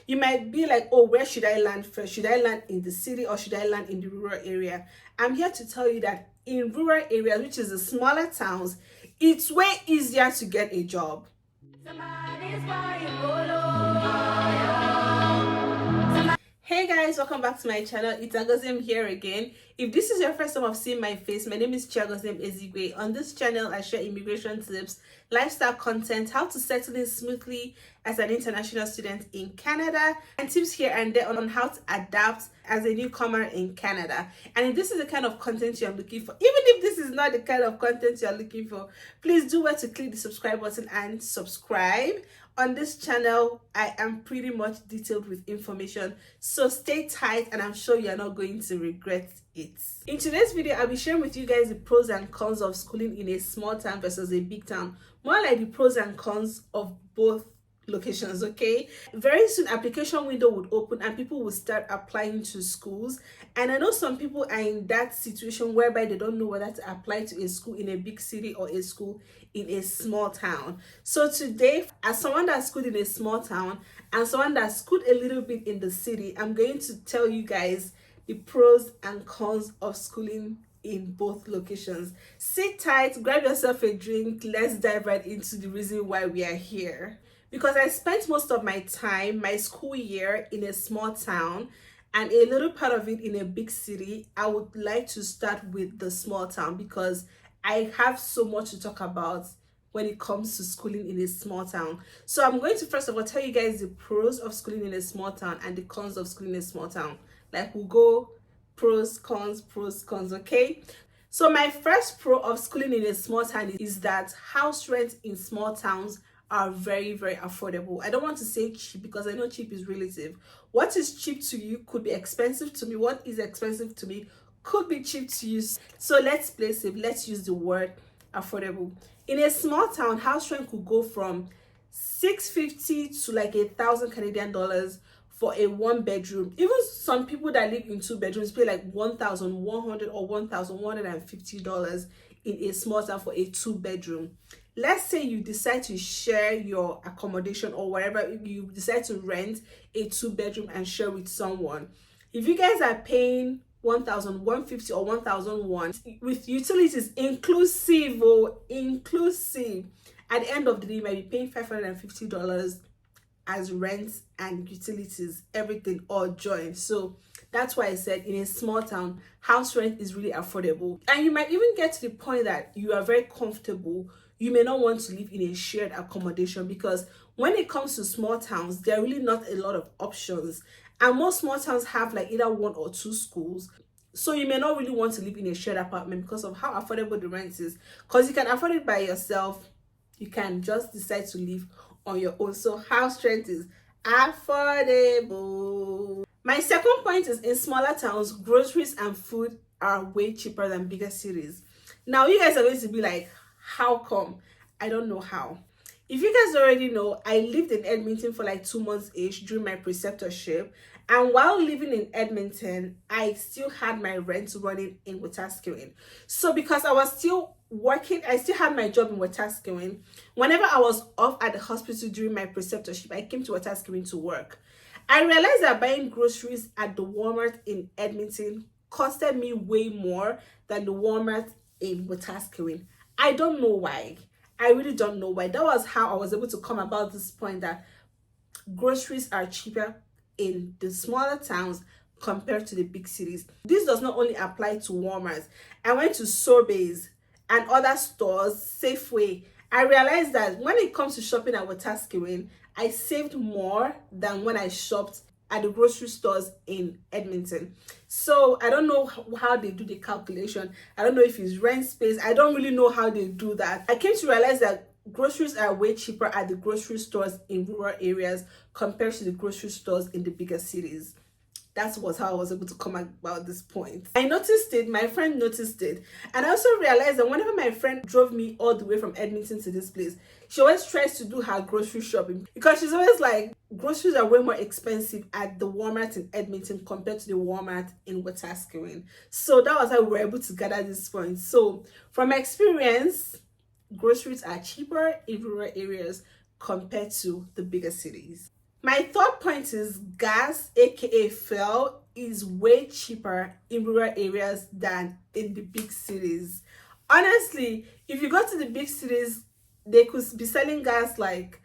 You might be like, oh, where should I land first? Should I land in the city or should I land in the rural area? I'm here to tell you that in rural areas, which is the smaller towns, it's way easier to get a job. Hey guys, welcome back to my channel. It's Agozim here again. If this is your first time of seeing my face, my name is Chiagozim Ezigwe. On this channel, I share immigration tips, lifestyle content, how to settle in smoothly as an international student in Canada, and tips here and there on how to adapt as a newcomer in Canada. And if this is the kind of content you're looking for, even if this is not the kind of content you're looking for, please do well to click the subscribe button and subscribe. On this channel, I am pretty much detailed with information, so stay tight and I'm sure you're not going to regret it. In today's video, I'll be sharing with you guys the pros and cons of schooling in a small town versus a big town. More like the pros and cons of both locations, okay? Very soon application window would open and people will start applying to schools, and I know some people are in that situation whereby they don't know whether to apply to a school in a big city or a school in a small town. So today, as someone that schooled in a small town and someone that schooled a little bit in the city, I'm going to tell you guys the pros and cons of schooling in both locations. Sit tight, grab yourself a drink, let's dive right into the reason why we are here. Because I spent most of my time, my school year, in a small town and a little part of it in a big city, I would like to start with the small town because I have so much to talk about when it comes to schooling in a small town. So I'm going to first of all tell you guys the pros of schooling in a small town and the cons of schooling in a small town. Like we'll go pros, cons, okay? So my first pro of schooling in a small town is that house rent in small towns are very, very affordable. I don't want to say cheap because I know cheap is relative. What is cheap to you could be expensive to me. What is expensive to me could be cheap to you. So let's play safe. Let's use the word affordable. In a small town, house rent could go from $650 to like $1,000 Canadian for a one bedroom. Even some people that live in two bedrooms pay like $1,100 or $1,150 in a small town for a two bedroom. Let's say you decide to share your accommodation or whatever, you decide to rent a two bedroom and share with someone. If you guys are paying $1,150 or $1,001 with utilities inclusive, at the end of the day you might be paying $550 as rent and utilities, everything all joined. So that's why I said in a small town, house rent is really affordable. And you might even get to the point that you are very comfortable. You may not want to live in a shared accommodation because when it comes to small towns, there are really not a lot of options. And most small towns have like either one or two schools. So you may not really want to live in a shared apartment because of how affordable the rent is. Because you can afford it by yourself. You can just decide to live on your own. So house rent is affordable. My second point is in smaller towns, groceries and food are way cheaper than bigger cities. Now you guys are going to be like, how come? I don't know how. If you guys already know, I lived in Edmonton for like 2 months ish during my preceptorship, and while living in Edmonton, I still had my rent running in Wetaskiwin. So because I was still working, I still had my job in Wetaskiwin. Whenever I was off at the hospital during my preceptorship, I came to Wetaskiwin to work. I realized that buying groceries at the Walmart in Edmonton costed me way more than the Walmart in Wetaskiwin. I don't know why. I really don't know why. That was how I was able to come about this point that groceries are cheaper in the smaller towns compared to the big cities. This does not only apply to Walmart. I went to Sobeys and other stores, Safeway. I realized that when it comes to shopping at Wetaskiwin, I saved more than when I shopped at the grocery stores in Edmonton. So I don't know how they do the calculation. I don't know if it's rent space. I don't really know how they do that. I came to realize that groceries are way cheaper at the grocery stores in rural areas compared to the grocery stores in the bigger cities. That was how I was able to come about this point. I noticed it, my friend noticed it, and I also realized that whenever my friend drove me all the way from Edmonton to this place, she always tries to do her grocery shopping because she's always like, groceries are way more expensive at the Walmart in Edmonton compared to the Walmart in Wetaskiwin. So that was how we were able to gather this point. So from experience, groceries are cheaper in rural areas compared to the bigger cities. My third point is gas, aka fuel, is way cheaper in rural areas than in the big cities. Honestly, if you go to the big cities, they could be selling gas like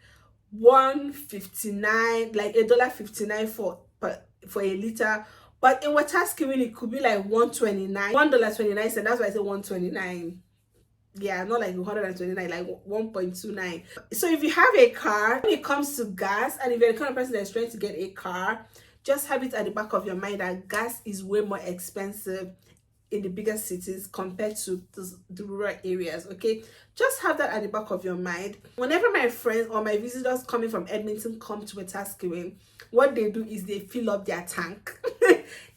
159, like $1.59 for a liter. But in Wetaskiwin, it could be like 129, $1.29. That's why I say 129. Yeah, not like 129, like 1.29. So if you have a car, when it comes to gas, and if you're the kind of person that's trying to get a car, just have it at the back of your mind that gas is way more expensive in the bigger cities compared to the rural areas. Okay, just have that at the back of your mind. Whenever my friends or my visitors coming from Edmonton come to Wetaskiwin, what they do is they fill up their tank.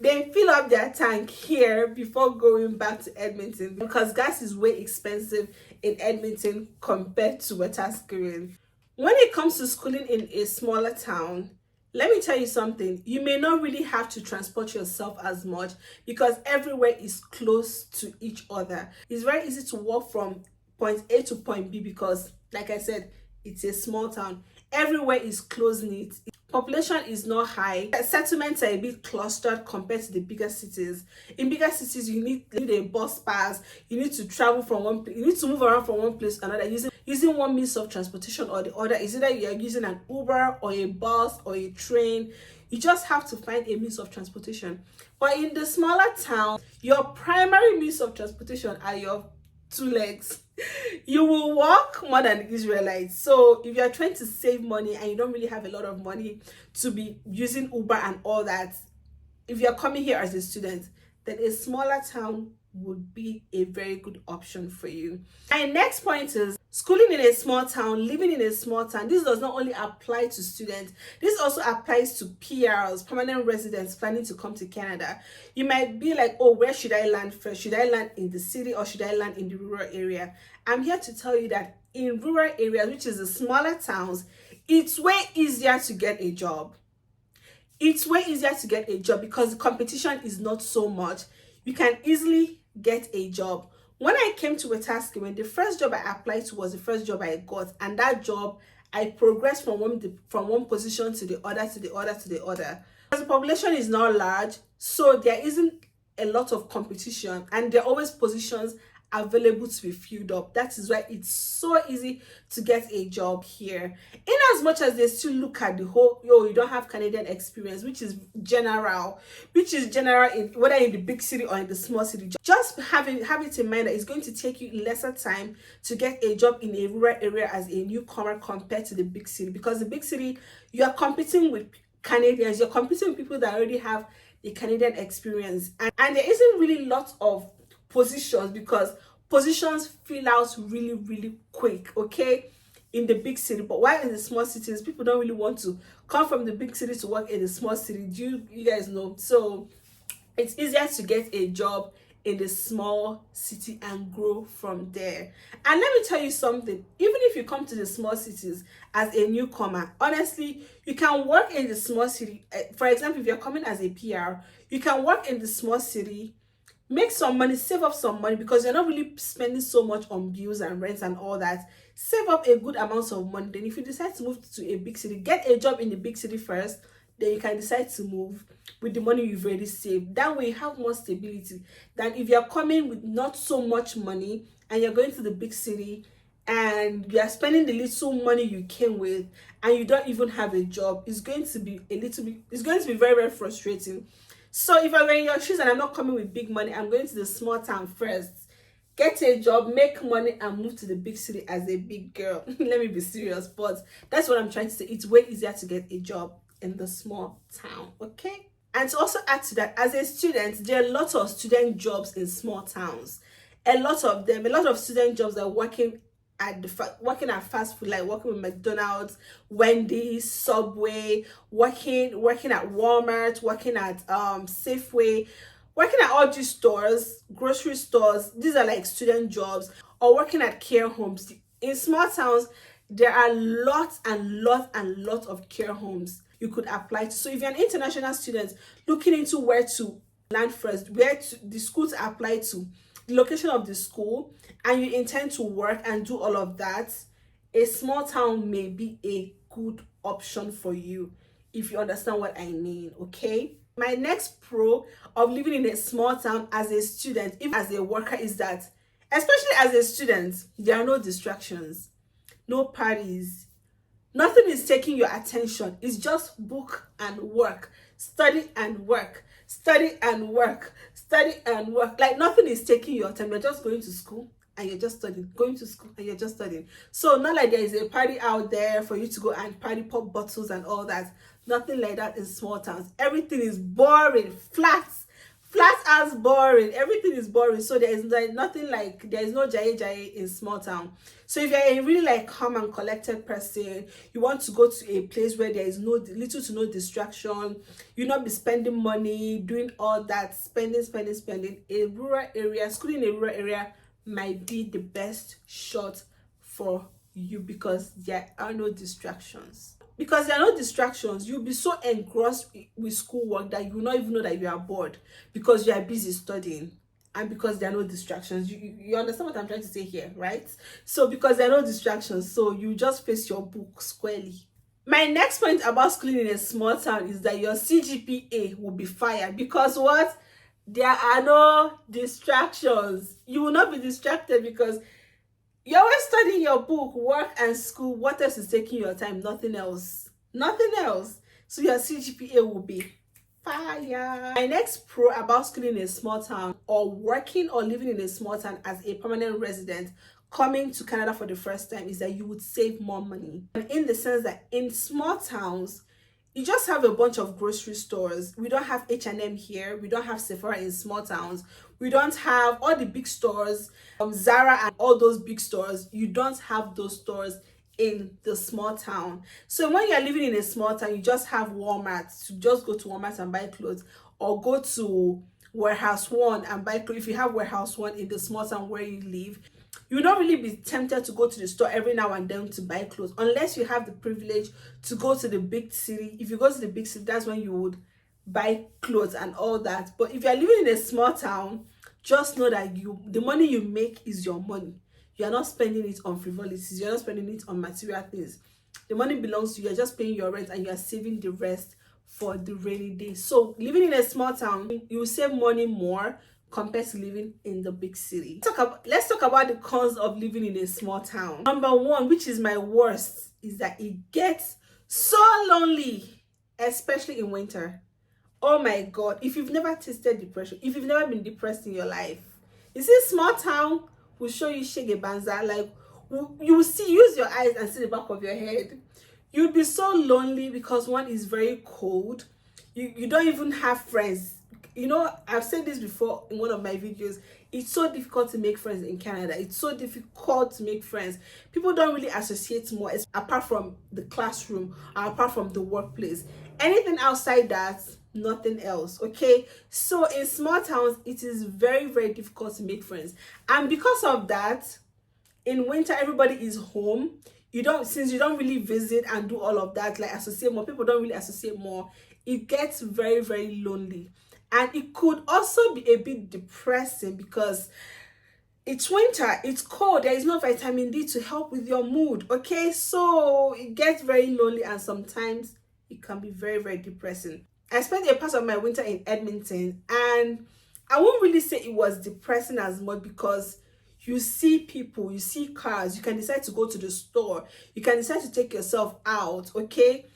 They fill up their tank here before going back to Edmonton, because gas is way expensive in Edmonton compared to Wetaskiwin. When it comes to schooling in a smaller town, let me tell you something. You may not really have to transport yourself as much because everywhere is close to each other. It's very easy to walk from point A to point B because, like I said, it's a small town. Everywhere is close knit. Population is not high. Settlements are a bit clustered compared to the bigger cities. In bigger cities, you need a bus pass. You need to travel from one place. You need to move around from one place to another using one means of transportation or the other. Is either you are using an Uber or a bus or a train. You just have to find a means of transportation. But in the smaller town, your primary means of transportation are your two legs. You will walk more than the Israelites. So if you're trying to save money and you don't really have a lot of money to be using Uber and all that, if you're coming here as a student, then a smaller town would be a very good option for you. My next point is schooling in a small town, living in a small town. This does not only apply to students, this also applies to PRs, permanent residents planning to come to Canada. You might be like, oh, where should I land first? Should I land in the city or should I land in the rural area? I'm here to tell you that in rural areas, which is the smaller towns, it's way easier to get a job. It's way easier to get a job because the competition is not so much. You can easily get a job. When I came to Wetaskiwin, the first job I applied to was the first job I got, and that job I progressed from one position to the other to the other to the other. Because the population is not large, so there isn't a lot of competition, and there are always positions available to be filled up. That is why it's so easy to get a job here. In as much as they still look at the whole, you don't have Canadian experience, which is general in whether in the big city or in the small city. Just have it in mind that it's going to take you lesser time to get a job in a rural area as a newcomer compared to the big city, because the big city, you are competing with Canadians, you're competing with people that already have the Canadian experience, and there isn't really lots of positions because positions fill out really quick, okay, in the big city. But while in the small cities, people don't really want to come from the big city to work in the small city. Do you guys know? So it's easier to get a job in the small city and grow from there. And let me tell you something, even if you come to the small cities as a newcomer, honestly, you can work in the small city. For example, if you're coming as a PR, you can work in the small city, make some money, save up some money, because you're not really spending so much on bills and rents and all that. Save up a good amount of money. Then if you decide to move to a big city, get a job in the big city first, then you can decide to move with the money you've already saved. That way you have more stability than if you're coming with not so much money and you're going to the big city and you are spending the little money you came with and you don't even have a job. It's going to be very frustrating. So if I were in your shoes and I'm not coming with big money, I'm going to the small town first, get a job, make money, and move to the big city as a big girl. Let me be serious, but that's what I'm trying to say. It's way easier to get a job in the small town, okay? And to also add to that, as a student, there are lots of student jobs in small towns. A lot of student jobs are working at fast food, like working with McDonald's, Wendy's, Subway, working at Walmart, working at Safeway, working at all these stores, grocery stores. These are like student jobs, or working at care homes. In small towns, there are lots of care homes you could apply to. So if you're an international student looking into where to land first, the school to apply to, the location of the school, and you intend to work and do all of that, a small town may be a good option for you. if you understand what I mean, okay? My next pro of living in a small town as a student, even as a worker, is that, especially as a student, there are no distractions, no parties, nothing is taking your attention. It's just book and work, study and work, study and work, study and work. Like nothing is taking your time. You're just going to school and you're just studying, going to school and you're just studying. So not like there is a party out there for you to go and party, pop bottles and all that. Nothing like that in small towns. Everything is boring, flat as boring. Everything is boring. So there is like nothing, like there is no jaye in small town. So if you're a really like calm and collected person, you want to go to a place where there is no little to no distraction, you not be spending money doing all that, spending. A rural area, schooling in a rural area might be the best shot for you, because there are no distractions. Because there are no distractions, you'll be so engrossed with schoolwork that you will not even know that you are bored, because you are busy studying. And because there are no distractions, you understand what I'm trying to say here, right? So because there are no distractions, so you just face your book squarely. My next point about schooling in a small town is that your CGPA will be fire, because what? There are no distractions. You will not be distracted because you're always studying your book, work, and school. What else is taking your time? Nothing else. Nothing else. So your CGPA will be fire. My next pro about schooling in a small town, or working or living in a small town as a permanent resident coming to Canada for the first time, is that you would save more money. And in the sense that in small towns, you just have a bunch of grocery stores. We don't have H&M here. We don't have Sephora in small towns. We don't have all the big stores, Zara and all those big stores. You don't have those stores in the small town. So when you're living in a small town, you just have Walmart. To just go to Walmart and buy clothes, or go to Warehouse One and buy clothes. If you have Warehouse One in the small town where you live, you will not really be tempted to go to the store every now and then to buy clothes, unless you have the privilege to go to the big city. If you go to the big city, that's when you would buy clothes and all that. But if you're living in a small town, just know that the money you make is your money. You're not spending it on frivolities. You're not spending it on material things. The money belongs to you. You're just paying your rent and you're saving the rest for the rainy day. So living in a small town, you will save money more compared to living in the big city. Let's talk about the cons of living in a small town. Number one, which is my worst, is that it gets so lonely, especially in winter. Oh my God, if you've never tasted depression, if you've never been depressed in your life, you see, small town will show you shege banza. Like, you will see, use your eyes and see the back of your head. You'll be so lonely because one is very cold. You don't even have friends. You know, I've said this before in one of my videos. It's so difficult to make friends in Canada. It's so difficult to make friends. People don't really associate more, apart from the classroom or apart from the workplace. Anything outside that, nothing else, okay? So in small towns, it is very, very difficult to make friends. And because of that, in winter, everybody is home. Since you don't really visit and do all of that, like associate more, people don't really associate more. It gets very, very lonely. And it could also be a bit depressing because it's winter, it's cold, there is no vitamin D to help with your mood, okay? So it gets very lonely and sometimes it can be very, very depressing. I spent a part of my winter in Edmonton and I won't really say it was depressing as much, because you see people, you see cars, you can decide to go to the store, you can decide to take yourself out, okay?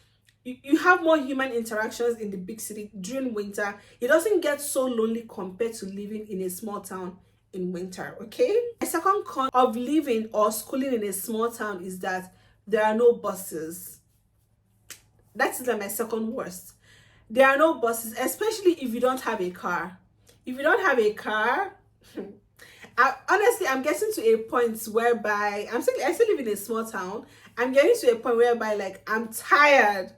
You have more human interactions in the big city during winter. It doesn't get so lonely compared to living in a small town in winter, okay? The second con of living or schooling in a small town is that there are no buses. That's like my second worst. There are no buses, especially if you don't have a car. If you don't have a car, honestly, I'm getting to a point whereby I still live in a small town. I'm getting to a point whereby, like, I'm tired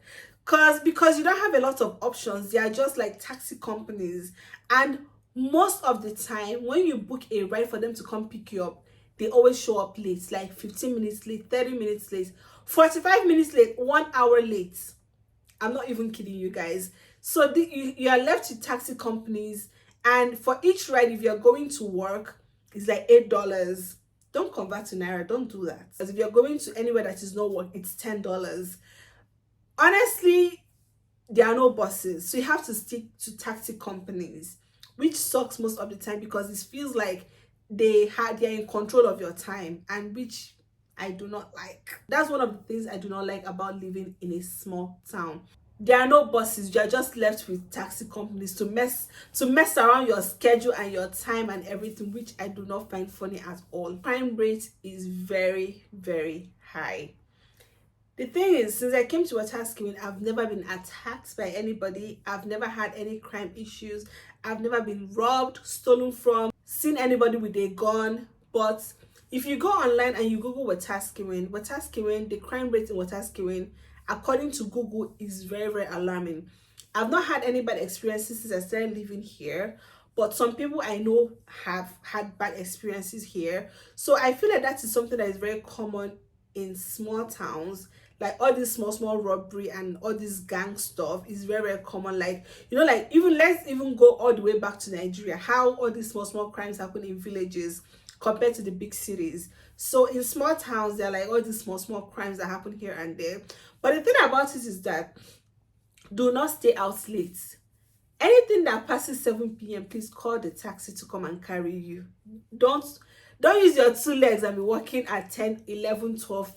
because you don't have a lot of options. They are just like taxi companies, and most of the time when you book a ride for them to come pick you up, they always show up late, like 15 minutes late, 30 minutes late, 45 minutes late, 1 hour late. I'm not even kidding you guys. So you are left with taxi companies, and for each ride, if you're going to work, it's like $8. Don't convert to Naira. Don't do that. As if you're going to anywhere that is not work, it's $10. Honestly, there are no buses, so you have to stick to taxi companies, which sucks most of the time because it feels like they're in control of your time, and which I do not like. That's one of the things I do not like about living in a small town. There are no buses, you're just left with taxi companies to mess around your schedule and your time and everything, which I do not find funny at all. Crime rate is very, very high. The thing is, since I came to Wetaskiwin, I've never been attacked by anybody. I've never had any crime issues. I've never been robbed, stolen from, seen anybody with a gun. But if you go online and you Google Wetaskiwin, the crime rate in Wetaskiwin, according to Google, is very, very alarming. I've not had any bad experiences since I started living here, but some people I know have had bad experiences here. So I feel like that is something that is very common in small towns. Like all this small robbery and all this gang stuff is very, very common. Like, you know, like even let's even go all the way back to Nigeria, how all these small crimes happen in villages compared to the big cities. So in small towns, there are like all these small crimes that happen here and there. But the thing about it is that do not stay out late. Anything that passes 7 p.m, please call the taxi to come and carry you. Don't use your 2 legs and be walking at 10, 11, 12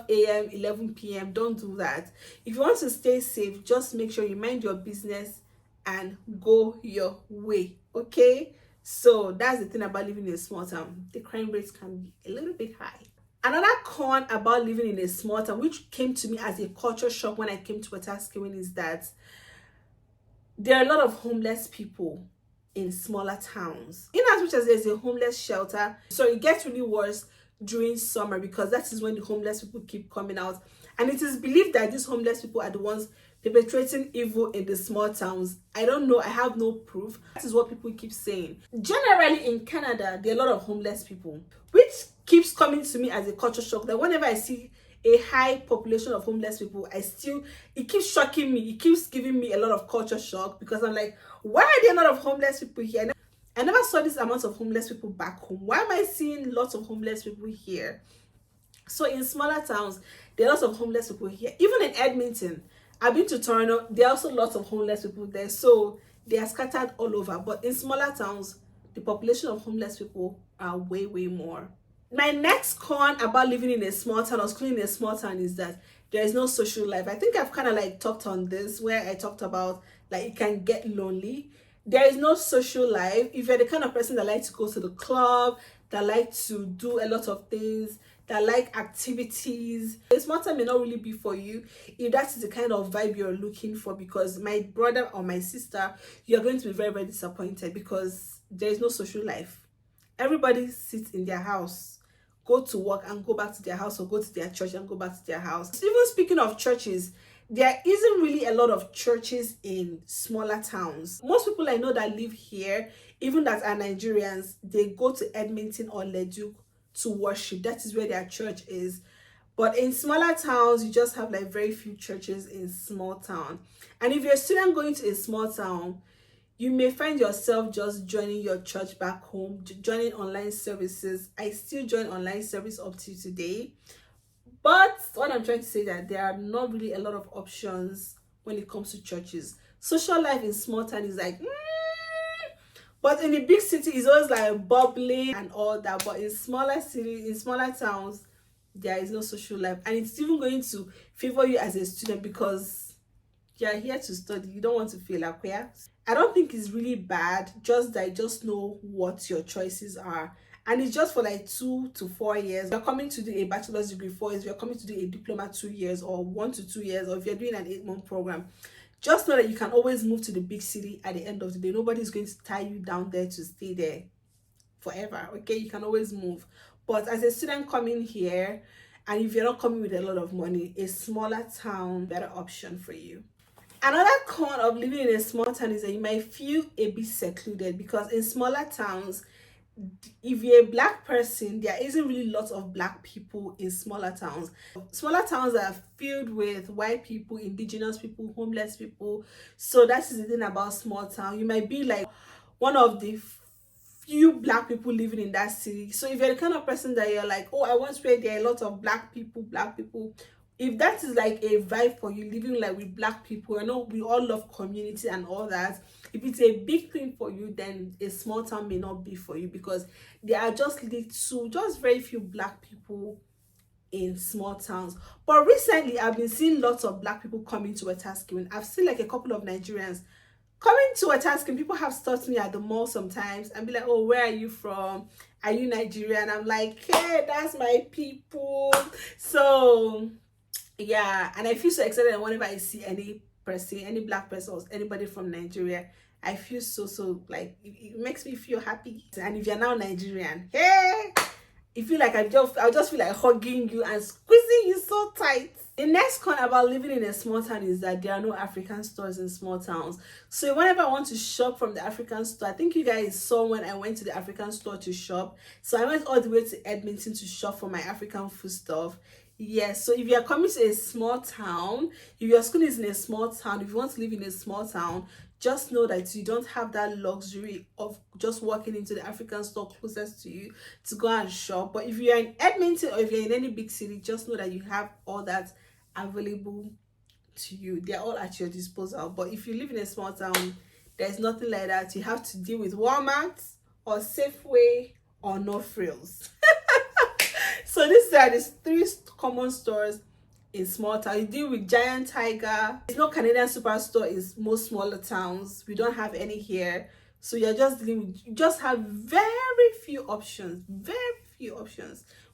a.m, 11 p.m. Don't do that. If you want to stay safe, just make sure you mind your business and go your way, okay? So that's the thing about living in a small town. The crime rates can be a little bit high. Another con about living in a small town, which came to me as a culture shock when I came to Wetaskiwin, is that there are a lot of homeless people in smaller towns. In as much as there's a homeless shelter, so it gets really worse during summer because that is when the homeless people keep coming out, and it is believed that these homeless people are the ones perpetrating evil in the small towns. I don't know, I have no proof. That is what people keep saying. Generally in Canada, there are a lot of homeless people, which keeps coming to me as a culture shock, that whenever I see a high population of homeless people, it keeps shocking me. It keeps giving me a lot of culture shock because I'm like, why are there a lot of homeless people here? I never saw this amount of homeless people back home. Why am I seeing lots of homeless people here? So in smaller towns, there are lots of homeless people here. Even in Edmonton, I've been to Toronto, there are also lots of homeless people there. So they are scattered all over. But in smaller towns, the population of homeless people are way, way more. My next con about living in a small town or schooling in a small town is that there is no social life. I think I've kind of like talked on this where I talked about like it can get lonely. There is no social life. If you're the kind of person that likes to go to the club, that like to do a lot of things, that like activities, a small town may not really be for you if that is the kind of vibe you're looking for, because my brother or my sister, you're going to be very, very disappointed because there is no social life. Everybody sits in their house, go to work and go back to their house, or go to their church and go back to their house. Even speaking of churches, there isn't really a lot of churches in smaller towns. Most people I know that live here, even that are Nigerians, they go to Edmonton or Leduc to worship. That is where their church is. But in smaller towns, you just have like very few churches in small town. And if you're a student going to a small town, you may find yourself just joining your church back home, joining online services. I still join online service up to today. But what I'm trying to say is that there are not really a lot of options when it comes to churches. Social life in small town is like, but in the big city, it's always like bubbling and all that. But in smaller cities, in smaller towns, there is no social life. And it's even going to favor you as a student because you're here to study. You don't want to feel like queer. I don't think it's really bad, just that I just know what your choices are. And it's just for like 2 to 4 years. If you're coming to do a bachelor's degree 4 years, if you're coming to do a diploma 2 years, or 1 to 2 years, or if you're doing an 8-month program, just know that you can always move to the big city at the end of the day. Nobody's going to tie you down there to stay there forever, okay? You can always move. But as a student coming here, and if you're not coming with a lot of money, a smaller town, better option for you. Another con of living in a small town is that you might feel a bit secluded, because in smaller towns, if you're a black person, there isn't really lots of black people in smaller towns. Smaller towns are filled with white people, indigenous people, homeless people. So that's the thing about small town. You might be like one of the few black people living in that city. So if you're the kind of person that you're like, oh, I want where there are a lot of black people, if that is like a vibe for you, living like with black people, I know we all love community and all that. If it's a big thing for you, then a small town may not be for you, because there are just very few black people in small towns. But recently I've been seeing lots of black people coming to Wetaskiwin. I've seen like a couple of Nigerians coming to Wetaskiwin. People have stopped me at the mall sometimes and be like, oh, where are you from? Are you Nigerian? I'm like, hey, that's my people. So yeah, and I feel so excited whenever I see any person, any black person or anybody from Nigeria. I feel so like it makes me feel happy. And if you're now Nigerian, hey, you feel like I'll just feel like hugging you and squeezing you so tight. The next con about living in a small town is that there are no African stores in small towns. So whenever I want to shop from the African store, I think you guys saw when I went to the African store to shop. So I went all the way to Edmonton to shop for my African food stuff. Yes, so if you are coming to a small town, if your school is in a small town, if you want to live in a small town, just know that you don't have that luxury of just walking into the African store closest to you to go and shop. But if you're in Edmonton or if you're in any big city, just know that you have all that available to you. They're all at your disposal. But if you live in a small town, there's nothing like that. You have to deal with Walmart or Safeway or No Frills. So these are the three common stores in small town. You deal with Giant Tiger. There's no Canadian Superstore in most smaller towns. We don't have any here. So you're just dealing with, you just have very few options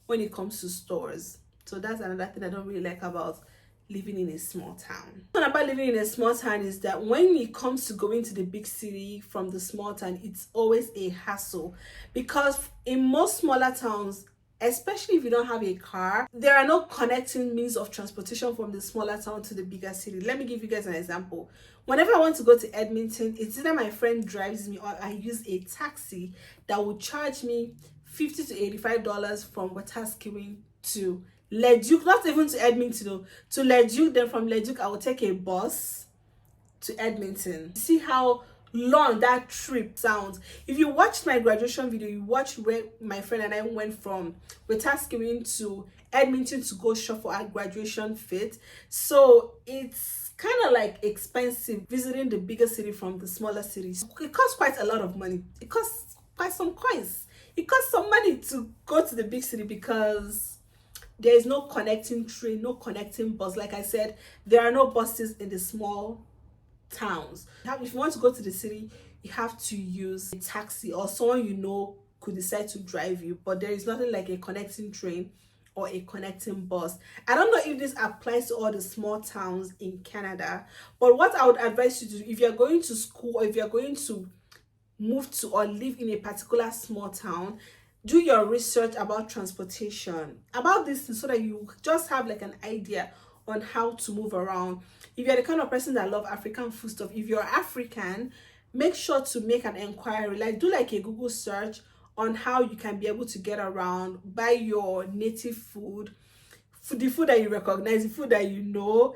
when it comes to stores. So that's another thing I don't really like about living in a small town. What about living in a small town is that when it comes to going to the big city from the small town, it's always a hassle, because in most smaller towns, especially if you don't have a car, there are no connecting means of transportation from the smaller town to the bigger city. Let me give you guys an example. Whenever I want to go to Edmonton, it's either my friend drives me or I use a taxi that will charge me $50 to $85 from Wetaskiwin to Leduc, not even to Edmonton, to Leduc. Then from Leduc, I will take a bus to Edmonton. See how long that trip sounds. If you watched my graduation video, you watched where my friend and I went from Wetaskiwin to Edmonton to go shop for our graduation fit. So it's kind of like expensive visiting the bigger city from the smaller cities. It costs quite a lot of money. It costs quite some coins. It costs some money to go to the big city because there is no connecting train, no connecting bus. Like I said, there are no buses in the small towns. If you want to go to the city, you have to use a taxi, or someone you know could decide to drive you, but there is nothing like a connecting train or a connecting bus. I don't know if this applies to all the small towns in Canada, but what I would advise you to do, if you're going to school or if you're going to move to or live in a particular small town, do your research about transportation about this, so that you just have like an idea on how to move around. If you're the kind of person that love African food stuff, if you're African, make sure to make an inquiry, like do like a Google search on how you can be able to get around, buy your native food, the food that you recognize, the food that you know,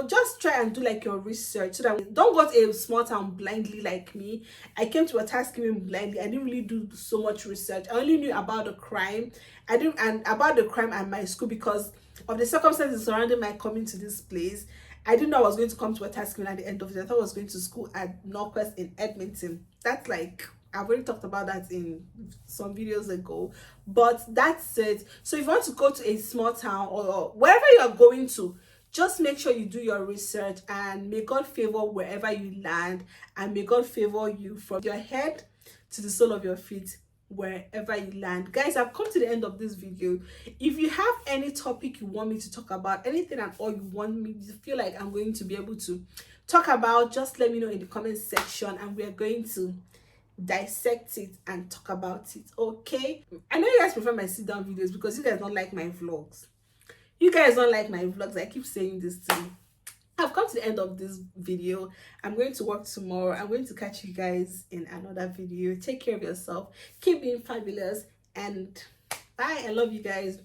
just try and do like your research, so that don't go to a small town blindly like me. I came to Wetaskiwin blindly. I didn't really do so much research. I only knew about the crime. About the crime at my school because of the circumstances surrounding my coming to this place. I didn't know I was going to come to Wetaskiwin at the end of it. I thought I was going to school at Northwest in Edmonton. That's like, I've already talked about that in some videos ago, but that's it. So if you want to go to a small town or wherever you're going to, just make sure you do your research, and may God favor wherever you land, and may God favor you from your head to the sole of your feet wherever you land. Guys, I've come to the end of this video. If you have any topic you want me to talk about, anything at all you want me to feel like I'm going to be able to talk about, just let me know in the comment section, and we're going to dissect it and talk about it. Okay, I know you guys prefer my sit down videos because you guys don't like my vlogs. You guys don't like my vlogs. I keep saying this to you. I've come to the end of this video. I'm going to work tomorrow. I'm going to catch you guys in another video. Take care of yourself. Keep being fabulous, and bye. I love you guys.